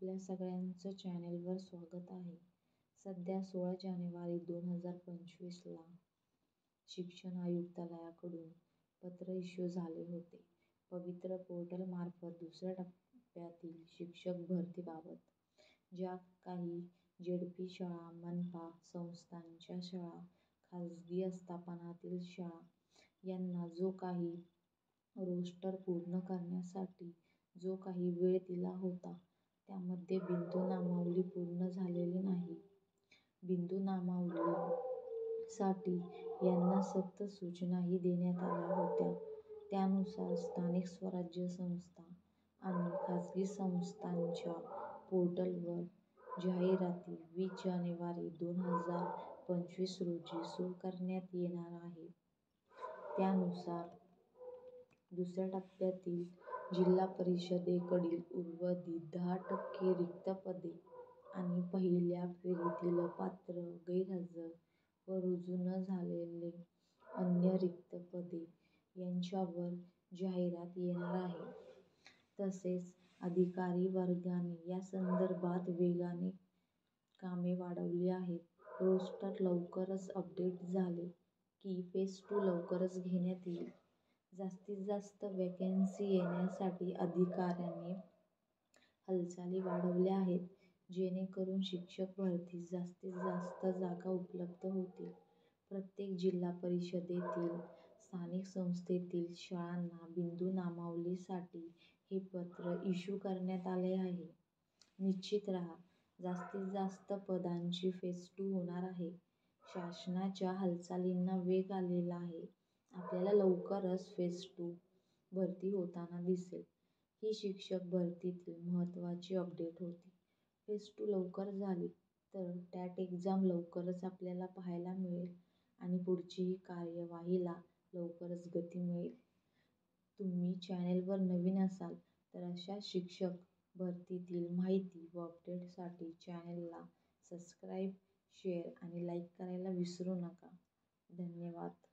आपल्या सगळ्यांचं चॅनेलवर स्वागत आहे. सध्या 16 जानेवारी 2025 ला शिक्षण आयुक्तालयाकडून पत्र इश्यू झाले होते. पवित्र पोर्टलमार्फत दुसऱ्या टप्प्यातील शिक्षक भरतीबाबत ज्या काही झेडपी शाळा, मनपा संस्थांच्या शाळा, खासगी आस्थापनातील शाळा यांना जो काही रोस्टर पूर्ण करण्यासाठी जो काही वेळ दिला होता, त्यामध्ये बिंदू नामावली पूर्ण झालेली नाही. बिंदू नामावलीसाठी यांना सक्त सूचनाही देण्यात आल्या होत्या. त्यानुसार स्थानिक स्वराज्य संस्था आणि खासगी संस्थांच्या पोर्टलवर जाहिराती 20 जानेवारी 2025 रोजी सुरू करण्यात येणार आहे. त्यानुसार दुसऱ्या टप्प्यातील जिल्हा परिषदेकडील उर्वरित 10% रिक्त पदे आणि पहिल्या फेरीतील अपात्र, गैरहजर व रुजू न झालेले अन्य रिक्त पदे यांच्यावर जाहिरात येणार आहे. तसेच अधिकारी वर्गाने यासंदर्भात वेगाने कामे वाढवली आहेत. रोस्टर लवकरच अपडेट झाले की फेज 2 लवकरच घेण्यात येईल. जास्तीत जास्त वॅकन्सी येण्यासाठी अधिकाऱ्यांनी हालचाली वाढवल्या आहेत, जेणेकरून शिक्षक भरतीस जास्तीत जास्त जागा उपलब्ध होतील. प्रत्येक जिल्हा परिषदेतील, स्थानिक संस्थेतील शाळांना बिंदू नामावलीसाठी हे पत्र इश्यू करण्यात आले आहे. निश्चित राहा, जास्तीत जास्त पदांची फेज 2 होणार आहे. शासनाच्या हालचालींना वेग आलेला आहे. आपल्याला लवकरच फेज 2 भरती होताना दिसेल. ही शिक्षक भरतीतील महत्त्वाची अपडेट होती. फेज 2 लवकर झाली तर टॅट एक्झाम लवकरच आपल्याला पाहायला मिळेल आणि पुढची कार्यवाहीला लवकरच गती मिळेल. तुम्ही चॅनेलवर नवीन असाल तर अशाच शिक्षक भरतीतील माहिती व अपडेटसाठी चॅनेलला सबस्क्राईब, शेअर आणि लाईक करायला विसरू नका. धन्यवाद.